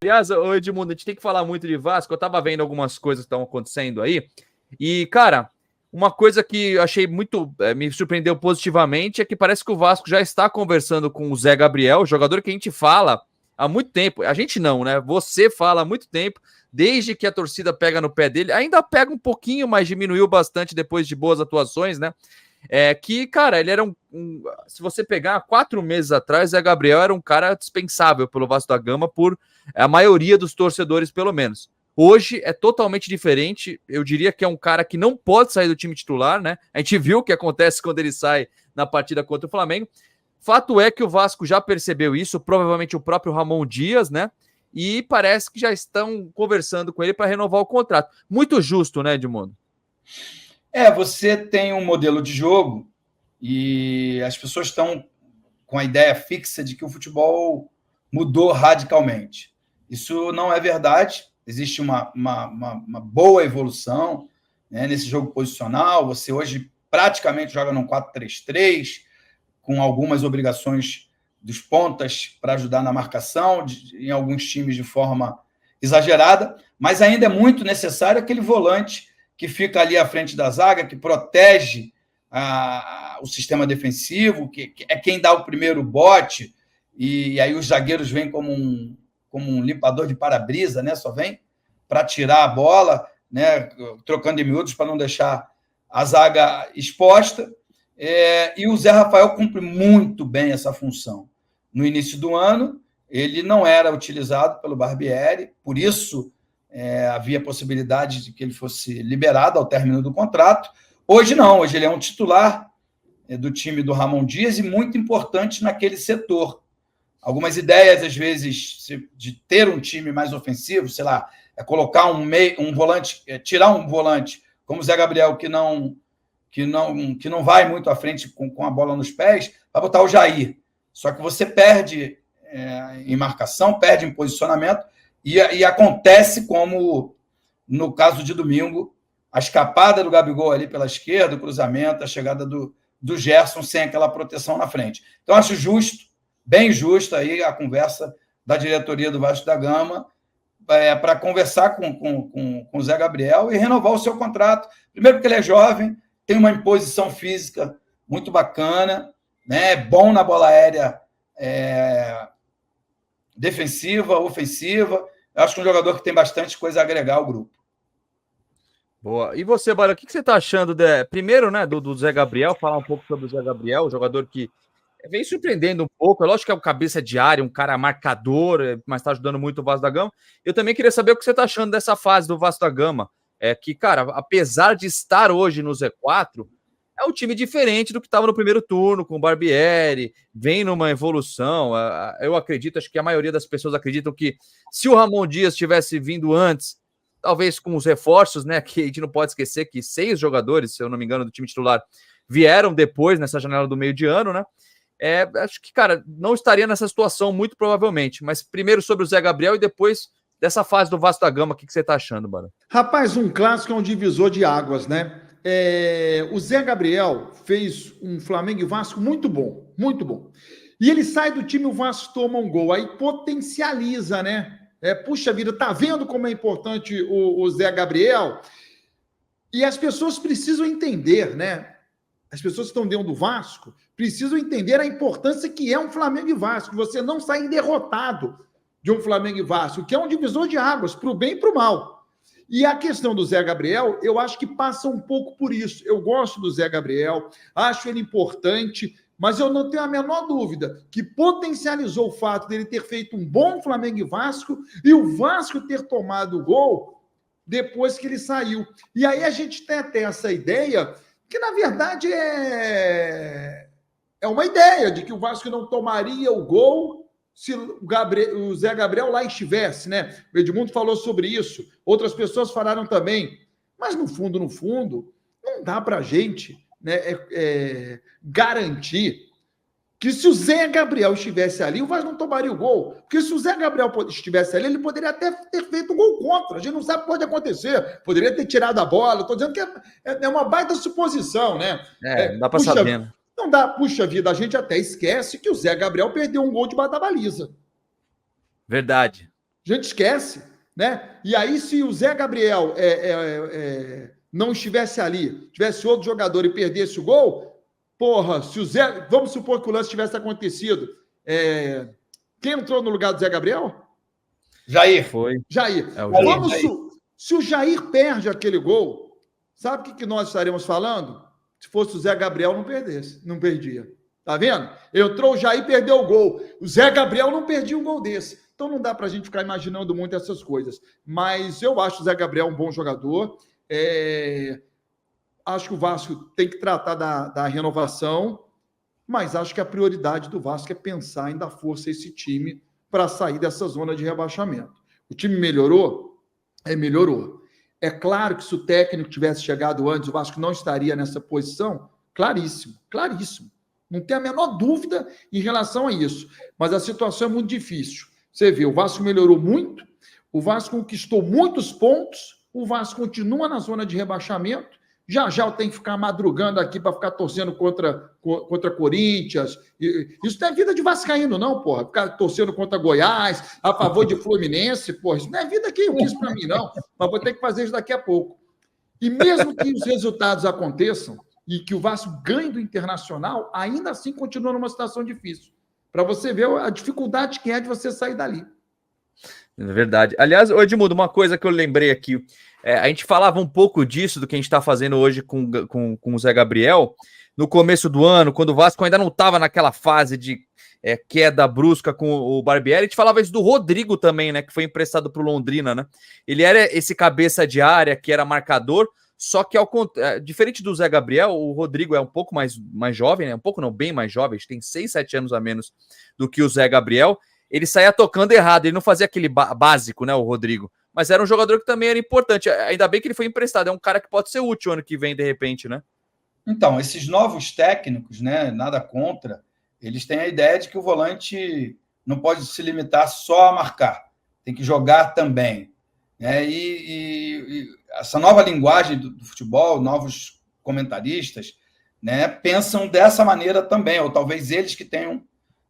Aliás, ô Edmundo, a gente tem que falar muito de Vasco. Eu tava vendo algumas coisas que estão acontecendo aí. E, cara, uma coisa que eu achei muito. Me surpreendeu positivamente é que parece que o Vasco já está conversando com o Zé Gabriel, jogador que a gente fala há muito tempo. A gente não, né? Você fala há muito tempo, desde que a torcida pega no pé dele. Ainda pega um pouquinho, mas diminuiu bastante depois de boas atuações, né? Que, cara, ele era se você pegar 4 meses atrás, Zé Gabriel era um cara dispensável pelo Vasco da Gama por a maioria dos torcedores, pelo menos. Hoje é totalmente diferente. Eu diria que é um cara que não pode sair do time titular, né? A gente viu o que acontece quando ele sai na partida contra o Flamengo. Fato é que o Vasco já percebeu isso, provavelmente o próprio Ramon Dias, né? E parece que já estão conversando com ele para renovar o contrato. Muito justo, né, Edmundo? Você tem um modelo de jogo e as pessoas estão com a ideia fixa de que o futebol mudou radicalmente. Isso não é verdade. Existe uma boa evolução, né, nesse jogo posicional. Você hoje praticamente joga num 4-3-3, com algumas obrigações dos pontas para ajudar na marcação, em alguns times de forma exagerada, mas ainda é muito necessário aquele volante que fica ali à frente da zaga, que protege o sistema defensivo, que é quem dá o primeiro bote, e aí os zagueiros vêm como um limpador de para-brisa, né? Só vem para tirar a bola, né? Trocando em miúdos para não deixar a zaga exposta. E o Zé Rafael cumpre muito bem essa função. No início do ano, ele não era utilizado pelo Barbieri, por isso havia possibilidade de que ele fosse liberado ao término do contrato. Hoje não, hoje ele é um titular do time do Ramon Dias e muito importante naquele setor. Algumas ideias, às vezes, de ter um time mais ofensivo, sei lá, colocar um volante, tirar um volante como o Zé Gabriel, que não vai muito à frente com a bola nos pés, vai botar o Jair. Só que você perde em marcação, perde em posicionamento, e acontece como no caso de domingo, a escapada do Gabigol ali pela esquerda, o cruzamento, a chegada do Gerson sem aquela proteção na frente. Então, acho justo, bem justo aí a conversa da diretoria do Vasco da Gama para conversar com o Zé Gabriel e renovar o seu contrato. Primeiro porque ele é jovem, tem uma imposição física muito bacana, né? Bom na bola aérea defensiva, ofensiva. Eu acho que é um jogador que tem bastante coisa a agregar ao grupo. Boa. E você, Bara, o que você está achando primeiro, né, do Zé Gabriel? Falar um pouco sobre o Zé Gabriel, jogador que vem surpreendendo um pouco. É lógico que é um cabeça de área, um cara marcador, mas está ajudando muito o Vasco da Gama. Eu também queria saber o que você está achando dessa fase do Vasco da Gama. Que, cara, apesar de estar hoje no Z4, é um time diferente do que estava no primeiro turno, com o Barbieri, vem numa evolução. Eu acredito, acho que a maioria das pessoas acreditam que se o Ramon Dias tivesse vindo antes, talvez com os reforços, né, que a gente não pode esquecer que 6 jogadores, se eu não me engano, do time titular vieram depois, nessa janela do meio de ano, né? Acho que, cara, não estaria nessa situação, muito provavelmente. Mas primeiro sobre o Zé Gabriel e depois dessa fase do Vasco da Gama, o que você tá achando, mano? Rapaz, um clássico é um divisor de águas, né? O Zé Gabriel fez um Flamengo e Vasco muito bom, muito bom. E ele sai do time, o Vasco toma um gol, aí potencializa, né? Puxa vida, tá vendo como é importante o Zé Gabriel? E as pessoas precisam entender, né? As pessoas que estão dentro do Vasco precisam entender a importância que é um Flamengo e Vasco. Você não sair derrotado de um Flamengo e Vasco, que é um divisor de águas, para o bem e para o mal. E a questão do Zé Gabriel, eu acho que passa um pouco por isso. Eu gosto do Zé Gabriel, acho ele importante, mas eu não tenho a menor dúvida que potencializou o fato dele ter feito um bom Flamengo e Vasco e o Vasco ter tomado o gol depois que ele saiu. E aí a gente tem até essa ideia que, na verdade, é uma ideia de que o Vasco não tomaria o gol se o Zé Gabriel lá estivesse, né? O Edmundo falou sobre isso, outras pessoas falaram também. Mas, no fundo, não dá para a gente, né, garantir que se o Zé Gabriel estivesse ali, o Vasco não tomaria o gol. Porque se o Zé Gabriel estivesse ali, ele poderia até ter feito um gol contra. A gente não sabe o que pode acontecer. Poderia ter tirado a bola. Estou dizendo que é uma baita suposição, né? Não dá para saber, né? Não dá, puxa vida, a gente até esquece que o Zé Gabriel perdeu um gol debaixo da baliza. Verdade. A gente esquece, né? E aí, se o Zé Gabriel não estivesse ali, tivesse outro jogador e perdesse o gol, porra, se o Zé... Vamos supor que o lance tivesse acontecido. Quem entrou no lugar do Zé Gabriel? Jair. Foi. Jair. Jair. Se o Jair perde aquele gol, sabe o que nós estaremos falando? Se fosse o Zé Gabriel, não perdia. Tá vendo? Entrou o Jair e perdeu o gol. O Zé Gabriel não perdia um gol desse. Então não dá para a gente ficar imaginando muito essas coisas. Mas eu acho o Zé Gabriel um bom jogador. Acho que o Vasco tem que tratar da renovação, mas acho que a prioridade do Vasco é pensar em dar força a esse time para sair dessa zona de rebaixamento. O time melhorou? Melhorou. É claro que se o técnico tivesse chegado antes, o Vasco não estaria nessa posição. Claríssimo, claríssimo. Não tem a menor dúvida em relação a isso. Mas a situação é muito difícil. Você vê, o Vasco melhorou muito, o Vasco conquistou muitos pontos, o Vasco continua na zona de rebaixamento. Já eu tenho que ficar madrugando aqui para ficar torcendo contra Corinthians. Isso não é vida de vascaíno, não, porra. Ficar torcendo contra Goiás, a favor de Fluminense, porra. Isso não é vida que eu quis para mim, não. Mas vou ter que fazer isso daqui a pouco. E mesmo que os resultados aconteçam e que o Vasco ganhe do Internacional, ainda assim continua numa situação difícil. Para você ver a dificuldade que é de você sair dali. É verdade. Aliás, Edmundo, uma coisa que eu lembrei aqui. A gente falava um pouco disso, do que a gente está fazendo hoje com o Zé Gabriel, no começo do ano, quando o Vasco ainda não estava naquela fase de queda brusca com o Barbieri. A gente falava isso do Rodrigo também, né, que foi emprestado para o Londrina, né? Ele era esse cabeça de área, que era marcador, só que diferente do Zé Gabriel, o Rodrigo é um pouco mais jovem, né? Um pouco não, bem mais jovem, tem 6, 7 anos a menos do que o Zé Gabriel. Ele saía tocando errado, ele não fazia aquele básico, né, o Rodrigo. Mas era um jogador que também era importante. Ainda bem que ele foi emprestado. É um cara que pode ser útil ano que vem, de repente, né? Então, esses novos técnicos, né, nada contra, eles têm a ideia de que o volante não pode se limitar só a marcar. Tem que jogar também. Né? E essa nova linguagem do futebol, novos comentaristas, né, pensam dessa maneira também. Ou talvez eles que tenham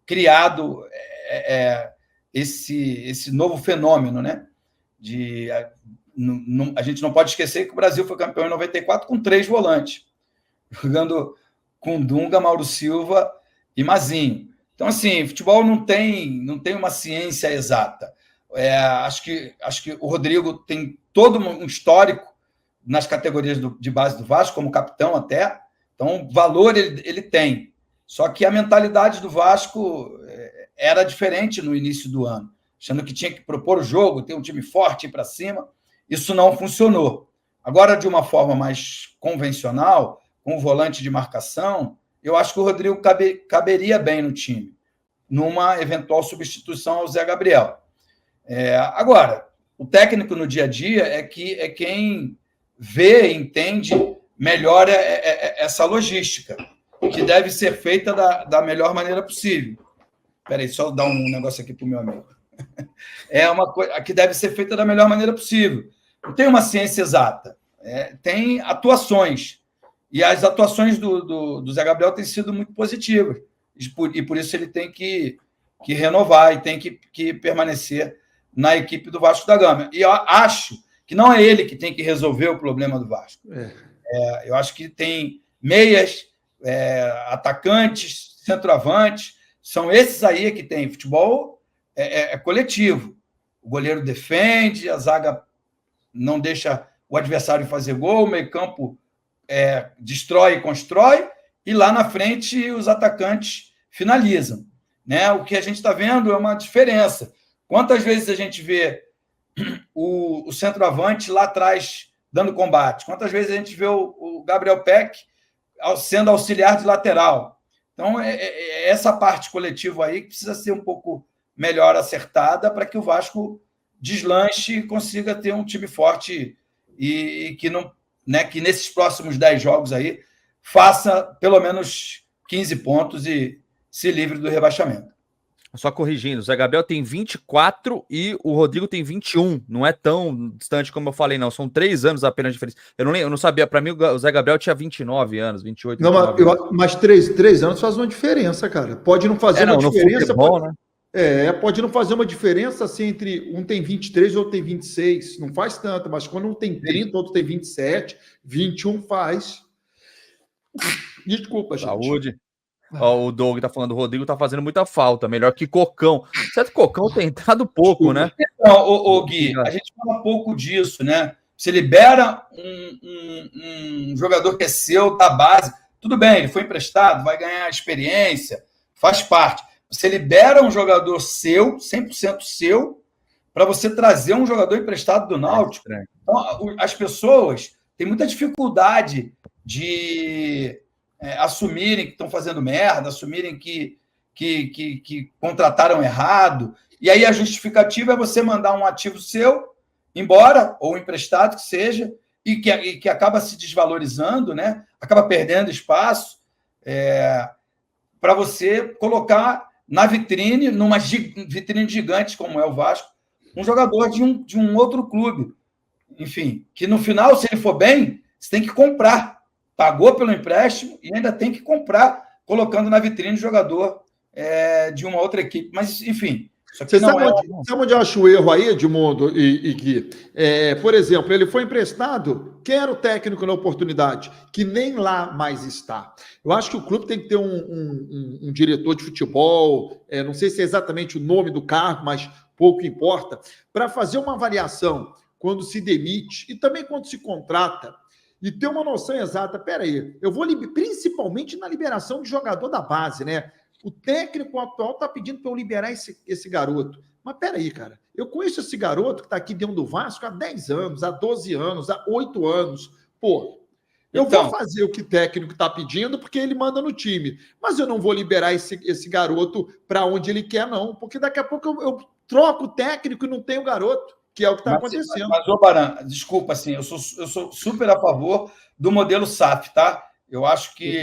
criado esse novo fenômeno, né? A gente não pode esquecer que o Brasil foi campeão em 94 com 3 volantes, jogando com Dunga, Mauro Silva e Mazinho. Então, assim, futebol não tem uma ciência exata. Acho que o Rodrigo tem todo um histórico nas categorias de base do Vasco, como capitão até. Então, valor ele tem. Só que a mentalidade do Vasco era diferente no início do ano, achando que tinha que propor o jogo, ter um time forte, ir para cima. Isso não funcionou. Agora, de uma forma mais convencional, com o volante de marcação, eu acho que o Rodrigo caberia bem no time, numa eventual substituição ao Zé Gabriel. Agora, o técnico no dia a dia é quem vê e entende melhor essa logística, que deve ser feita da melhor maneira possível. Espera aí, só dar um negócio aqui para o meu amigo. É uma coisa que deve ser feita da melhor maneira possível. Não tem uma ciência exata. Tem atuações. E as atuações do Zé Gabriel têm sido muito positivas. E por isso ele tem que renovar e tem que permanecer na equipe do Vasco da Gama. E eu acho que não é ele que tem que resolver o problema do Vasco. Eu acho que tem meias, atacantes, centroavantes. São esses aí que tem. Futebol é coletivo. O goleiro defende, a zaga não deixa o adversário fazer gol, o meio-campo destrói e constrói, e lá na frente os atacantes finalizam. Né? O que a gente está vendo é uma diferença. Quantas vezes a gente vê o centroavante lá atrás dando combate? Quantas vezes a gente vê o Gabriel Peck sendo auxiliar de lateral? Então, essa parte coletiva aí que precisa ser um pouco melhor acertada para que o Vasco deslanche e consiga ter um time forte e que, não, né, que nesses próximos 10 jogos aí faça pelo menos 15 pontos e se livre do rebaixamento. Só corrigindo, o Zé Gabriel tem 24 e o Rodrigo tem 21. Não é tão distante como eu falei, não. São 3 anos apenas de diferença. Eu não sabia. Para mim, o Zé Gabriel tinha 29 anos, 28. Não, 29 anos. Mas 3 anos faz uma diferença, cara. Pode não fazer uma diferença. Futebol, né? Pode não fazer uma diferença assim entre um tem 23 e outro tem 26. Não faz tanto, mas quando um tem 30, outro tem 27, 21 faz. Desculpa, gente. Saúde. Ó, o Doug tá falando, o Rodrigo tá fazendo muita falta, melhor que Cocão. Certo que Cocão tem entrado pouco, né? Então, o Gui, a gente fala pouco disso, né? Você libera um jogador que é seu, da base, tudo bem, ele foi emprestado, vai ganhar experiência, faz parte. Você libera um jogador seu, 100% seu, para você trazer um jogador emprestado do Náutico. Então, as pessoas têm muita dificuldade de assumirem que estão fazendo merda, assumirem que contrataram errado. E aí a justificativa é você mandar um ativo seu embora, ou emprestado que seja, e que acaba se desvalorizando, né? Acaba perdendo espaço para você colocar na vitrine, numa vitrine gigante como é o Vasco, um jogador de um outro clube. Enfim, que no final, se ele for bem, você tem que comprar. Pagou pelo empréstimo e ainda tem que comprar, colocando na vitrine o jogador de uma outra equipe. Mas, enfim... Você sabe onde eu acho o erro aí, Edmundo e Gui? Por exemplo, ele foi emprestado, quem era o técnico na oportunidade? Que nem lá mais está. Eu acho que o clube tem que ter um diretor de futebol, não sei se é exatamente o nome do cargo, mas pouco importa, para fazer uma avaliação quando se demite e também quando se contrata, e ter uma noção exata. Peraí, eu vou principalmente na liberação de jogador da base, né? O técnico atual está pedindo para eu liberar esse garoto. Mas peraí, cara. Eu conheço esse garoto que está aqui dentro do Vasco há 10 anos, há 12 anos, há 8 anos. Pô, eu vou fazer o que o técnico está pedindo porque ele manda no time. Mas eu não vou liberar esse garoto para onde ele quer, não. Porque daqui a pouco eu troco o técnico e não tenho o garoto, que é o que está acontecendo. Mas, ô Baran, desculpa, assim, eu sou super a favor do modelo SAF, tá? Eu acho que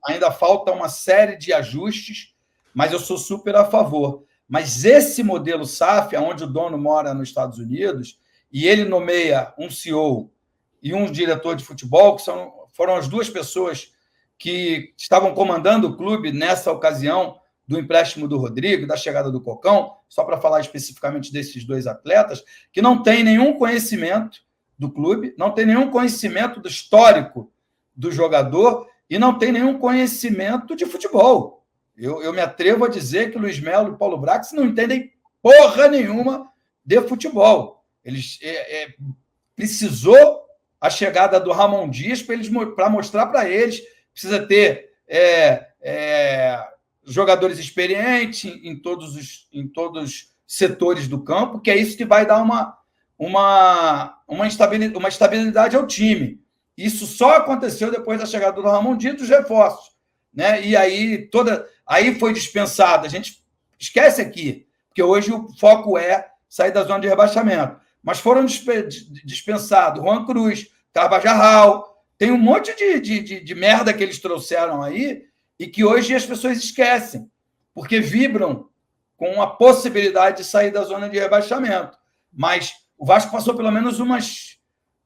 ainda falta uma série de ajustes, mas eu sou super a favor. Mas esse modelo SAF, onde o dono mora nos Estados Unidos, e ele nomeia um CEO e um diretor de futebol, que foram as duas pessoas que estavam comandando o clube nessa ocasião do empréstimo do Rodrigo, da chegada do Cocão, só para falar especificamente desses dois atletas, que não tem nenhum conhecimento do clube, não tem nenhum conhecimento do histórico do jogador e não tem nenhum conhecimento de futebol. Eu me atrevo a dizer que o Luiz Melo e o Paulo Brax não entendem porra nenhuma de futebol. Eles precisou a chegada do Ramon Dias para mostrar para eles, precisa ter jogadores experientes em todos os setores do campo, que é isso que vai dar uma estabilidade ao time. Isso só aconteceu depois da chegada do Ramon Dias, dos reforços, né? E aí foi dispensado. A gente esquece aqui, porque hoje o foco é sair da zona de rebaixamento. Mas foram dispensados Juan Cruz, Carvajal, tem um monte de merda que eles trouxeram aí e que hoje as pessoas esquecem, porque vibram com a possibilidade de sair da zona de rebaixamento. Mas o Vasco passou pelo menos umas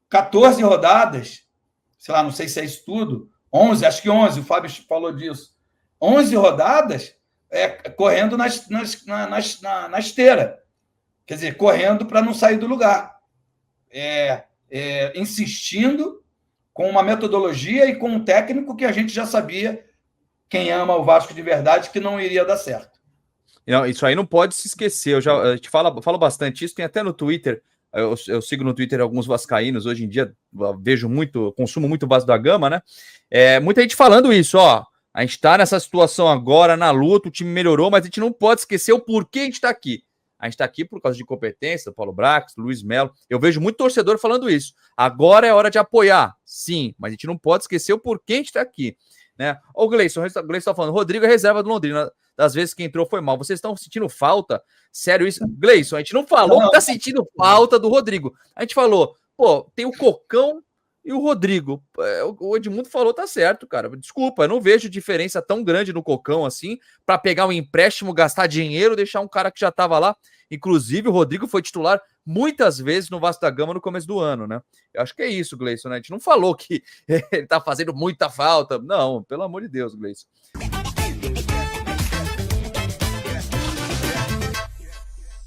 14 rodadas, sei lá, não sei se é isso tudo, 11, acho que 11, o Fábio falou disso, 11 rodadas correndo na esteira, quer dizer, correndo para não sair do lugar, insistindo com uma metodologia e com um técnico que a gente já sabia, quem ama o Vasco de verdade, que não iria dar certo. Não, isso aí não pode se esquecer, a gente falo bastante isso, tem até no Twitter. Eu sigo no Twitter alguns vascaínos, hoje em dia vejo muito, consumo muito Vasco da Gama, né? Muita gente falando isso, ó. A gente tá nessa situação agora, na luta, o time melhorou, mas a gente não pode esquecer o porquê a gente tá aqui. A gente tá aqui por causa de competência, do Paulo Brax, do Luiz Melo. Eu vejo muito torcedor falando isso. Agora é hora de apoiar, sim, mas a gente não pode esquecer o porquê a gente tá aqui, né? Ó, o Gleison tá falando, Rodrigo é reserva do Londrina. Das vezes que entrou foi mal. Vocês estão sentindo falta? Sério isso? Gleison, a gente não falou que tá sentindo falta do Rodrigo. A gente falou, pô, tem o Cocão e o Rodrigo. O Edmundo falou, tá certo, cara. Desculpa, eu não vejo diferença tão grande no Cocão assim, para pegar um empréstimo, gastar dinheiro, deixar um cara que já tava lá. Inclusive, o Rodrigo foi titular muitas vezes no Vasco da Gama no começo do ano, né? Eu acho que é isso, Gleison, né? A gente não falou que ele tá fazendo muita falta. Não, pelo amor de Deus, Gleison.